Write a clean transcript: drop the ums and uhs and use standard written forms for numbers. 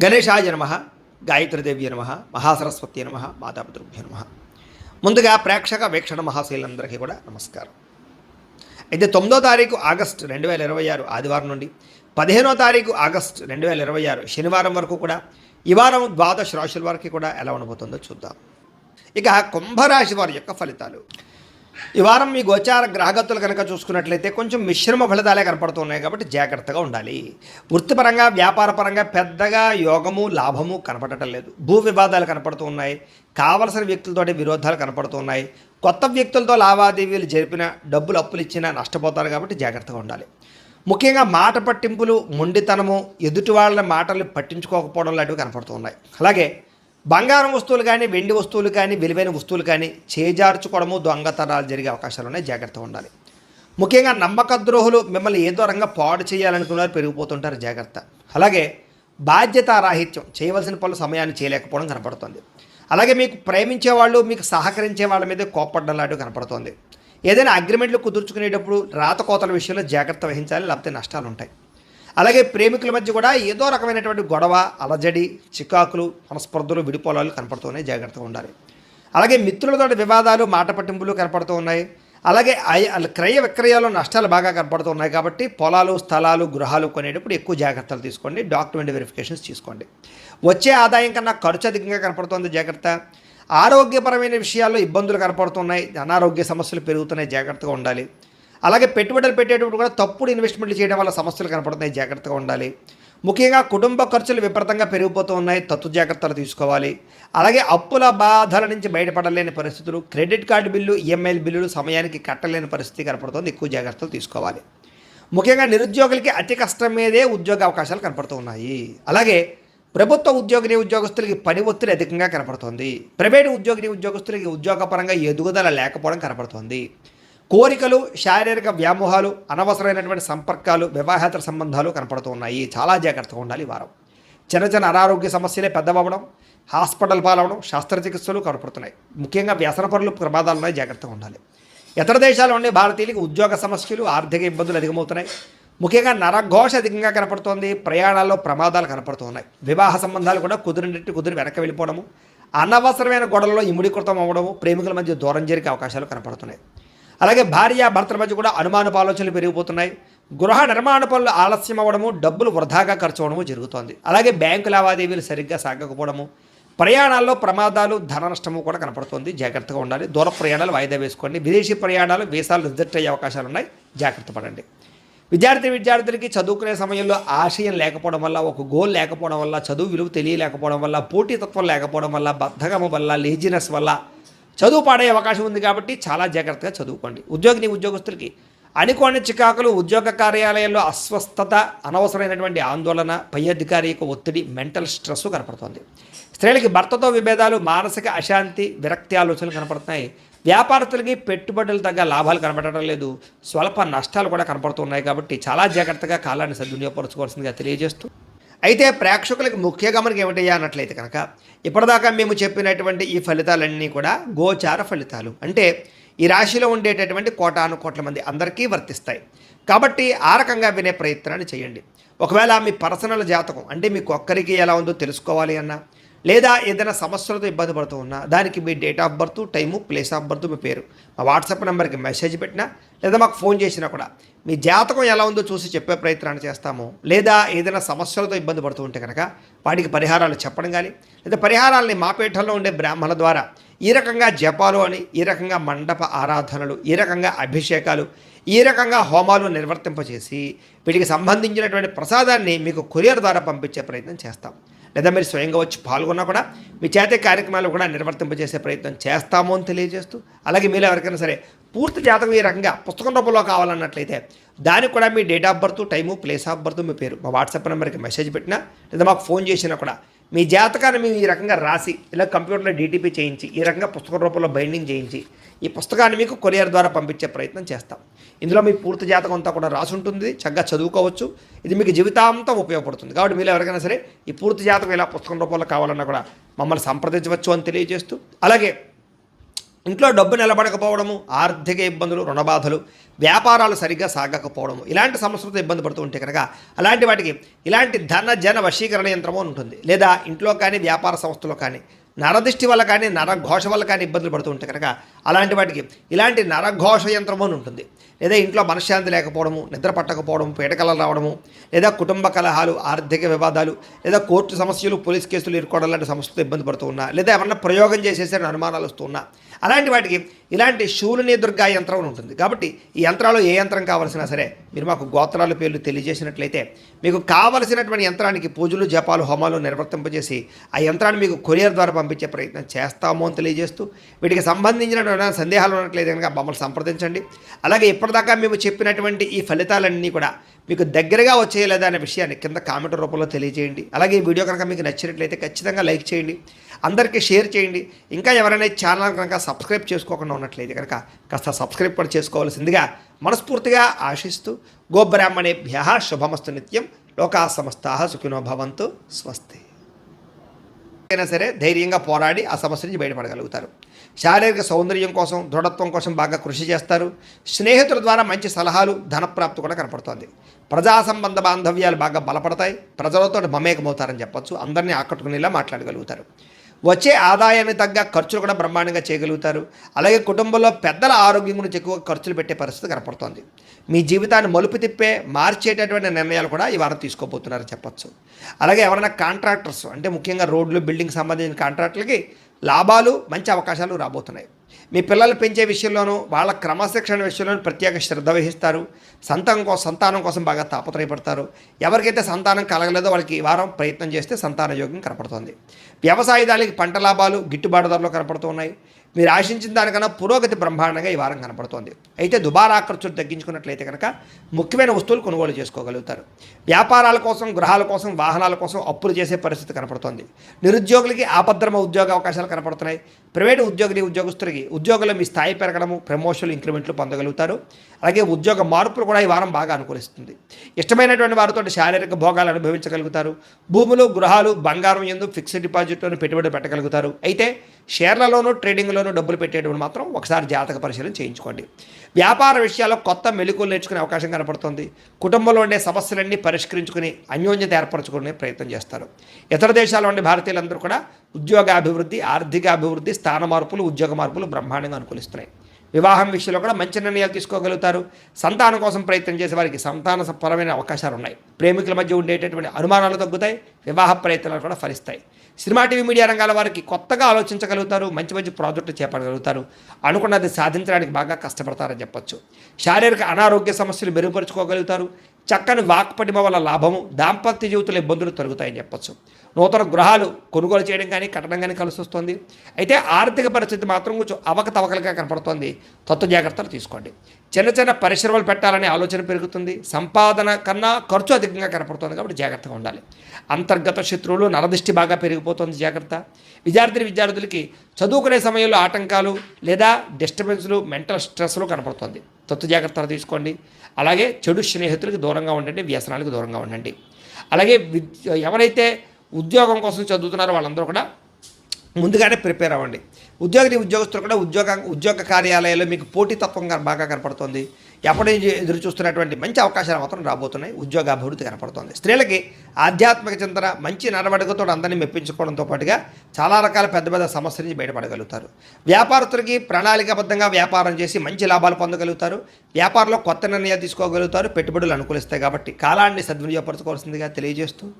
గణేశాయ నమః, గాయత్రీదేవ్య నమః, మహాసరస్వతి నమః, మాతాపితృభ్యో నమః. ముందుగా ప్రేక్షక వీక్షణ మహాశీలందరికీ కూడా నమస్కారం. అయితే 9వ తారీఖు ఆగస్టు 2026 ఆదివారం నుండి 15వ తారీఖు ఆగస్టు 2026 శనివారం వరకు కూడా ఈ వారం ద్వాదశ రాశుల వారికి కూడా ఎలా ఉండబోతుందో చూద్దాం. ఇక కుంభరాశి వారి యొక్క ఫలితాలు. ఈ వారం మీ గోచార గ్రహగతులు కనుక చూసుకున్నట్లయితే కొంచెం మిశ్రమ ఫలితాలే కనపడుతున్నాయి కాబట్టి జాగ్రత్తగా ఉండాలి. వృత్తిపరంగా వ్యాపారపరంగా పెద్దగా యోగము లాభము కనపడటం లేదు. భూ వివాదాలు కనపడుతూ ఉన్నాయి. కావలసిన వ్యక్తులతోటి విరోధాలు కనపడుతున్నాయి. కొత్త వ్యక్తులతో లావాదేవీలు జరిపిన డబ్బులు అప్పులు ఇచ్చినా నష్టపోతారు కాబట్టి జాగ్రత్తగా ఉండాలి. ముఖ్యంగా మాట పట్టింపులు, మొండితనము, ఎదుటి వాళ్ళ మాటలు పట్టించుకోకపోవడం లాంటివి కనపడుతూ ఉన్నాయి. అలాగే బంగారం వస్తువులు కానీ, వెండి వస్తువులు కానీ, విలువైన వస్తువులు కానీ చేజార్చుకోవడము, దొంగతనాలు జరిగే అవకాశాలు ఉన్నాయి. జాగ్రత్తగా ఉండాలి. ముఖ్యంగా నమ్మక ద్రోహులు మిమ్మల్ని ఏదో రంగా పాడు చేయాలనుకున్నారు, పెరిగిపోతుంటారు. జాగ్రత్త. అలాగే బాధ్యతారాహిత్యం, చేయవలసిన పనులు సమయాన్ని చేయలేకపోవడం కనపడుతుంది. అలాగే మీకు ప్రేమించే వాళ్ళు, మీకు సహకరించే వాళ్ళ మీద కోప్పడడం లాంటివి కనపడుతుంది. ఏదైనా అగ్రిమెంట్లు కుదుర్చుకునేటప్పుడు రాతకోతల విషయంలో జాగ్రత్త వహించాలి, లేకపోతే నష్టాలు ఉంటాయి. అలాగే ప్రేమికుల మధ్య కూడా ఏదో రకమైనటువంటి గొడవ, అలజడి, చికాకులు, మనస్పర్ధలు, విడిపోలాలు కనపడుతున్నాయి. జాగ్రత్తగా ఉండాలి. అలాగే మిత్రులతో వివాదాలు, మాట పట్టింపులు కనపడుతూ ఉన్నాయి. అలాగే క్రయ విక్రయాలు నష్టాలు బాగా కనపడుతూ ఉన్నాయి కాబట్టి పొలాలు, స్థలాలు, గృహాలు కొనేటప్పుడు ఎక్కువ జాగ్రత్తలు తీసుకోండి. డాక్యుమెంట్ వెరిఫికేషన్స్ తీసుకోండి. వచ్చే ఆదాయం కన్నా ఖర్చు అధికంగా కనపడుతుంది. జాగ్రత్త. ఆరోగ్యపరమైన విషయాల్లో ఇబ్బందులు కనపడుతున్నాయి. అనారోగ్య సమస్యలు పెరుగుతున్నాయి. జాగ్రత్తగా ఉండాలి. అలాగే పెట్టుబడులు పెట్టేటప్పుడు కూడా తప్పుడు ఇన్వెస్ట్మెంట్లు చేయడం వల్ల సమస్యలు కనపడుతున్నాయి. జాగ్రత్తగా ఉండాలి. ముఖ్యంగా కుటుంబ ఖర్చులు విపరీతంగా పెరిగిపోతూ ఉన్నాయి. తత్తు జాగ్రత్తలు తీసుకోవాలి. అలాగే అప్పుల బాధల నుంచి బయటపడలేని పరిస్థితులు, క్రెడిట్ కార్డు బిల్లు, ఈఎంఐల బిల్లులు సమయానికి కట్టలేని పరిస్థితి కనపడుతుంది. ఎక్కువ జాగ్రత్తలు తీసుకోవాలి. ముఖ్యంగా నిరుద్యోగులకి అతి కష్టం మీదే ఉద్యోగ అవకాశాలు కనపడుతూ ఉన్నాయి. అలాగే ప్రభుత్వ ఉద్యోగస్తులకి పని ఒత్తిడి అధికంగా కనపడుతుంది. ప్రైవేటు ఉద్యోగస్తులకి ఉద్యోగపరంగా ఎదుగుదల లేకపోవడం కనపడుతుంది. కోరికలు, శారీరక వ్యామోహాలు, అనవసరమైనటువంటి సంపర్కాలు, వివాహేతర సంబంధాలు కనపడుతూ ఉన్నాయి. చాలా జాగ్రత్తగా ఉండాలి. ఈ వారం చిన్న అనారోగ్య సమస్యలే పెద్దవడం, హాస్పిటల్ పాలవడం, శస్త్రచికిత్సలు కనపడుతున్నాయి. ముఖ్యంగా వ్యసనపరులు ప్రమాదాలు ఉన్నాయి. జాగ్రత్తగా ఉండాలి. ఇతర దేశాల్లో ఉండే భారతీయులకు ఉద్యోగ సమస్యలు, ఆర్థిక ఇబ్బందులు అధికమవుతున్నాయి. ముఖ్యంగా నరఘోష అధికంగా కనపడుతోంది. ప్రయాణాల్లో ప్రమాదాలు కనపడుతున్నాయి. వివాహ సంబంధాలు కూడా కుదిరి వెనక్కి వెళ్ళిపోవడము, అనవసరమైన గొడవల్లో ఇముడీకృతం అవ్వడము, ప్రేమికుల మధ్య దూరం జరిగే అవకాశాలు కనపడుతున్నాయి. అలాగే భార్య భర్తల మధ్య కూడా అనుమానపు ఆలోచనలు పెరిగిపోతున్నాయి. గృహ నిర్మాణ పనులు ఆలస్యం అవ్వడము, డబ్బులు వృధాగా ఖర్చు అవ్వడము జరుగుతోంది. అలాగే బ్యాంకు లావాదేవీలు సరిగ్గా సాగకపోవడము, ప్రయాణాల్లో ప్రమాదాలు, ధన నష్టము కూడా కనపడుతుంది. జాగ్రత్తగా ఉండాలి. దూర ప్రయాణాలు వాయిదా వేసుకోండి. విదేశీ ప్రయాణాలు, వీసాలు రిజెక్ట్ అయ్యే అవకాశాలు ఉన్నాయి. జాగ్రత్త పడండి. విద్యార్థులకి చదువుకునే సమయంలో ఆశయం లేకపోవడం వల్ల, ఒక గోల్ లేకపోవడం వల్ల, చదువు విలువ తెలియలేకపోవడం వల్ల, పోటీతత్వం లేకపోవడం వల్ల, బద్ధకము వల్ల, లేజినెస్ వల్ల చదువు పాడే అవకాశం ఉంది. కాబట్టి చాలా జాగ్రత్తగా చదువుకోండి. ఉద్యోగస్తులకి అనుకోని చికాకులు, ఉద్యోగ కార్యాలయాల్లో అస్వస్థత, అనవసరమైనటువంటి ఆందోళన, పై అధికారి యొక్క ఒత్తిడి, మెంటల్ స్ట్రెస్ కనపడుతుంది. స్త్రీలకి భర్తతో విభేదాలు, మానసిక అశాంతి, విరక్తి ఆలోచనలు కనపడుతున్నాయి. వ్యాపారస్తులకి పెట్టుబడులు తగ్గ లాభాలు కనపడటం లేదు. స్వల్ప నష్టాలు కూడా కనపడుతున్నాయి. కాబట్టి చాలా జాగ్రత్తగా కాలాన్ని సద్వినియోగపరచుకోవాల్సిందిగా తెలియజేస్తూ, అయితే ప్రేక్షకులకు ముఖ్య గమనిక ఏమిటయ్యా అన్నట్లయితే కనుక ఇప్పటిదాకా మేము చెప్పినటువంటి ఈ ఫలితాలన్నీ కూడా గోచార ఫలితాలు. అంటే ఈ రాశిలో ఉండేటటువంటి కోటాను మంది అందరికీ వర్తిస్తాయి. కాబట్టి ఆ రకంగా వినే ప్రయత్నాన్ని చేయండి. ఒకవేళ మీ పర్సనల్ జాతకం అంటే మీకు ఒక్కరికి ఎలా ఉందో తెలుసుకోవాలి అన్నా, లేదా ఏదైనా సమస్యలతో ఇబ్బంది పడుతూ ఉన్నా, దానికి మీ date of birth, time, place of birth, మీ పేరు మా వాట్సాప్ నెంబర్కి మెసేజ్ పెట్టినా, లేదా మాకు ఫోన్ చేసినా కూడా మీ జాతకం ఎలా ఉందో చూసి చెప్పే ప్రయత్నాన్ని చేస్తాము. లేదా ఏదైనా సమస్యలతో ఇబ్బంది పడుతూ ఉంటే కనుక వాటికి పరిహారాలు చెప్పడం కానీ, లేదా పరిహారాలని మా పీఠంలో ఉండే బ్రాహ్మణుల ద్వారా ఈ రకంగా జపాలు అని, ఈ రకంగా మండప ఆరాధనలు, ఈ రకంగా అభిషేకాలు, ఈ రకంగా హోమాలు నిర్వర్తింపచేసి వీటికి సంబంధించినటువంటి ప్రసాదాన్ని మీకు కొరియర్ ద్వారా పంపించే ప్రయత్నం చేస్తాం. లేదా మీరు స్వయంగా వచ్చి పాల్గొన్నా కూడా మీ చేతే కార్యక్రమాలు కూడా నిర్వర్తింపజేసే ప్రయత్నం చేస్తాము అని తెలియజేస్తూ, అలాగే మీరు ఎవరికైనా సరే పూర్తి జాతకం ఈ రకంగా పుస్తకం రూపంలో కావాలన్నట్లయితే దానికి కూడా మీ date of birth, time, place of birth, మీ పేరు మా వాట్సాప్ నెంబర్కి మెసేజ్ పెట్టినా, లేదా మాకు ఫోన్ చేసినా కూడా మీ జాతకాన్ని మేము ఈ రకంగా రాసి, ఇలా కంప్యూటర్లో డీటీపీ చేయించి, ఈ రకంగా పుస్తకం రూపంలో బైండింగ్ చేయించి ఈ పుస్తకాన్ని మీకు కొరియర్ ద్వారా పంపించే ప్రయత్నం చేస్తాం. ఇందులో మీ పూర్తి జాతకం అంతా కూడా రాసి ఉంటుంది. చక్కగా చదువుకోవచ్చు. ఇది మీకు జీవితాంతం ఉపయోగపడుతుంది. కాబట్టి మీరు ఎవరికైనా సరే ఈ పూర్తి జాతకం ఇలా పుస్తకం రూపంలో కావాలన్నా కూడా మమ్మల్ని సంప్రదించవచ్చు అని తెలియజేస్తూ, అలాగే ఇంట్లో డబ్బు నిలబడకపోవడము, ఆర్థిక ఇబ్బందులు, రుణబాధలు, వ్యాపారాలు సరిగ్గా సాగకపోవడము, ఇలాంటి సమస్యలతో ఇబ్బంది పడుతూ ఉంటే కనుక అలాంటి వాటికి ఇలాంటి ధన జన వశీకరణ యంత్రము ఉంటుంది. లేదా ఇంట్లో కానీ వ్యాపార సంస్థలో కానీ నరదిష్టి వల్ల కానీ నరఘోష వల్ల కానీ ఇబ్బందులు పడుతూ ఉంటే కనుక అలాంటి వాటికి ఇలాంటి నరఘోష యంత్రము అని ఉంటుంది. లేదా ఇంట్లో మనశ్శాంతి లేకపోవడము, నిద్ర పట్టకపోవడము, పీడకలలు రావడము, లేదా కుటుంబ కలహాలు, ఆర్థిక వివాదాలు, లేదా కోర్టు సమస్యలు, పోలీస్ కేసులు ఇరుకోవడం లాంటి సమస్యలతో ఇబ్బంది పడుతూ ఉన్నా, లేదా ఏమన్నా ప్రయోగం చేసేసే అనుమానాలు వస్తూ ఉన్నా అలాంటి వాటికి ఇలాంటి శూలిని దుర్గా యంత్రం ఉంటుంది. కాబట్టి ఈ యంత్రాలు ఏ యంత్రం కావాల్సినా సరే మీరు మాకు గోత్రాల పేర్లు తెలియజేసినట్లయితే మీకు కావలసినటువంటి యంత్రానికి పూజలు, జపాలు, హోమాలు నిర్వర్తింపజేసి ఆ యంత్రాన్ని మీకు కొరియర్ ద్వారా పంపించే ప్రయత్నం చేస్తాము అని తెలియజేస్తూ వీటికి సంబంధించిన సందేహాలు ఉన్నట్లయితే కనుక మమ్మల్ని సంప్రదించండి. అలాగే ఇప్పటిదాకా మేము చెప్పినటువంటి ఈ ఫలితాలన్నీ కూడా మీకు దగ్గరగా వచ్చేయలేదా అనే విషయాన్ని కింద కామెంట్ రూపంలో తెలియజేయండి. అలాగే ఈ వీడియో కనుక మీకు నచ్చినట్లయితే ఖచ్చితంగా లైక్ చేయండి, అందరికీ షేర్ చేయండి. ఇంకా ఎవరైనా ఛానల్ కనుక సబ్స్క్రైబ్ చేసుకోకుండా ఉన్నట్లయితే కనుక కాస్త సబ్స్క్రైబ్ కూడా చేసుకోవాల్సిందిగా మనస్ఫూర్తిగా ఆశిస్తూ గోబ్రాహ్మణేభ్యః శుభమస్తు నిత్యం, లోకా సమస్తాః సుఖినో భవంతు, స్వస్తి. అయినా సరే ధైర్యంగా పోరాడి ఆ సమస్య నుంచి బయటపడగలుగుతారు. శారీరక సౌందర్యం కోసం, దృఢత్వం కోసం బాగా కృషి చేస్తారు. స్నేహితుల ద్వారా మంచి సలహాలు, ధనప్రాప్తి కూడా కనపడుతోంది. ప్రజా సంబంధ బాంధవ్యాలు బాగా బలపడతాయి. ప్రజలతో మమేకమవుతారని చెప్పొచ్చు. అందరినీ ఆకట్టుకునేలా మాట్లాడగలుగుతారు. వచ్చే ఆదాయాన్ని తగ్గ ఖర్చులు కూడా బ్రహ్మాండంగా చేయగలుగుతారు. అలాగే కుటుంబంలో పెద్దల ఆరోగ్యం గురించి ఎక్కువ ఖర్చులు పెట్టే పరిస్థితి కనపడుతోంది. మీ జీవితాన్ని మలుపు తిప్పే మార్చేటటువంటి నిర్ణయాలు కూడా ఈ వారం తీసుకోబోతున్నారని చెప్పొచ్చు. అలాగే ఎవరైనా కాంట్రాక్టర్స్ అంటే ముఖ్యంగా రోడ్లు, బిల్డింగ్ సంబంధించిన కాంట్రాక్టులకి లాభాలు, మంచి అవకాశాలు రాబోతున్నాయి. మీ పిల్లలు పెంచే విషయంలోనూ వాళ్ళ క్రమశిక్షణ విషయంలోనూ ప్రత్యేక శ్రద్ధ వహిస్తారు. సంతానం కోసం బాగా తాపత్రయపడతారు. ఎవరికైతే సంతానం కలగలేదో వాళ్ళకి ఈ వారం ప్రయత్నం చేస్తే సంతాన యోగం కనపడుతుంది. వ్యవసాయదారులకి పంట లాభాలు గిట్టుబాటు ధరలు కనపడుతూ ఉన్నాయి. మీరు ఆశించిన దానికన్నా పురోగతి బ్రహ్మాండంగా ఈ వారం కనపడుతోంది. అయితే దుబారా ఖర్చులు తగ్గించుకున్నట్లయితే కనుక ముఖ్యమైన వస్తువులు కొనుగోలు చేసుకోగలుగుతారు. వ్యాపారాల కోసం, గృహాల కోసం, వాహనాల కోసం అప్పులు చేసే పరిస్థితి కనపడుతోంది. నిరుద్యోగులకి ఆపద్రమ ఉద్యోగ అవకాశాలు కనపడుతున్నాయి. ప్రైవేటు ఉద్యోగులకి ఉద్యోగులు మీ స్థాయి పెరగడము, ప్రమోషన్లు, ఇంక్రిమెంట్లు పొందగలుగుతారు. అలాగే ఉద్యోగ మార్పులు కూడా ఈ వారం బాగా అనుకూలిస్తుంది. ఇష్టమైనటువంటి వారితో శారీరక భోగాలు అనుభవించగలుగుతారు. భూములు, గృహాలు, బంగారం యందు ఫిక్స్డ్ డిపాజిట్లోనూ పెట్టుబడి పెట్టగలుగుతారు. అయితే షేర్లలోనూ, ట్రేడింగ్లోనూ డబ్బులు పెట్టేటప్పుడు మాత్రం ఒకసారి జాతక పరిశీలన చేయించుకోండి. వ్యాపార విషయాల్లో కొత్త మెళుకువలు నేర్చుకునే అవకాశం కనపడుతుంది. కుటుంబంలో ఉండే సమస్యలన్నీ పరిష్కరించుకుని అన్యోన్యత ఏర్పరచుకునే ప్రయత్నం చేస్తారు. ఇతర దేశాల్లో ఉండే భారతీయులందరూ కూడా ఉద్యోగాభివృద్ధి, ఆర్థిక అభివృద్ధి, స్థాన మార్పులు, ఉద్యోగ మార్పులు బ్రహ్మాండంగా అనుకూలిస్తున్నాయి. వివాహం విషయంలో కూడా మంచి నిర్ణయాలు తీసుకోగలుగుతారు. సంతానం కోసం ప్రయత్నం చేసే వారికి సంతానపరమైన అవకాశాలు ఉన్నాయి. ప్రేమికుల మధ్య ఉండేటటువంటి అనుమానాలు తగ్గుతాయి. వివాహ ప్రయత్నాలు కూడా ఫలిస్తాయి. సినిమా, టీవీ, మీడియా రంగాల వారికి కొత్తగా ఆలోచించగలుగుతారు. మంచి మంచి ప్రాజెక్టులు చేపట్టగలుగుతారు. అనుకున్నది సాధించడానికి బాగా కష్టపడతారని చెప్పొచ్చు. శారీరక అనారోగ్య సమస్యలు మెరుగుపరుచుకోగలుగుతారు. చక్కని వాక్పటిమ వల్ల లాభము, దాంపత్య జీవితంలో ఇబ్బందులు తొలగుతాయని చెప్పొచ్చు. నూతన గృహాలు కొనుగోలు చేయడం కానీ, కట్టడం కానీ కలిసి వస్తుంది. అయితే ఆర్థిక పరిస్థితి మాత్రం కొంచెం అవకతవకలుగా కనపడుతోంది. జాగ్రత్తలు తీసుకోండి. చిన్న చిన్న పరిశ్రమలు పెట్టాలనే ఆలోచన పెరుగుతుంది. సంపాదన కన్నా ఖర్చు అధికంగా కనపడుతుంది. కాబట్టి జాగ్రత్తగా ఉండాలి. అంతర్గత శత్రువులు, నరదృష్టి బాగా పెరిగిపోతుంది. జాగ్రత్త. విద్యార్థులకి చదువుకునే సమయంలో ఆటంకాలు లేదా డిస్టర్బెన్స్లు, మెంటల్ స్ట్రెస్లు కనపడుతుంది. జాగ్రత్తలు తీసుకోండి. అలాగే చెడు స్నేహితులకి దూరంగా ఉండండి. వ్యసనాలకు దూరంగా ఉండండి. అలాగే ఎవరైతే ఉద్యోగం కోసం చదువుతున్నారో వాళ్ళందరూ కూడా ముందుగానే ప్రిపేర్ అవ్వండి. ఉద్యోగస్తులు కూడా ఉద్యోగ కార్యాలయాల్లో మీకు పోటీతత్వంగా బాగా కనపడుతుంది. ఎప్పటి నుంచి ఎదురు చూస్తున్నటువంటి మంచి అవకాశాలు మాత్రం రాబోతున్నాయి. ఉద్యోగాభివృద్ధి కనపడుతుంది. స్త్రీలకి ఆధ్యాత్మిక చింతన, మంచి నడవడికతో అందరినీ మెప్పించుకోవడంతో పాటుగా చాలా రకాల పెద్ద పెద్ద సమస్యల నుంచి బయటపడగలుగుతారు. వ్యాపారస్తులకి ప్రణాళికాబద్ధంగా వ్యాపారం చేసి మంచి లాభాలు పొందగలుగుతారు. వ్యాపారంలో కొత్త నిర్ణయాలు తీసుకోగలుగుతారు. పెట్టుబడులు అనుకూలిస్తాయి. కాబట్టి కాలాన్ని సద్వినియోగపరచుకోవాల్సిందిగా తెలియజేస్తూ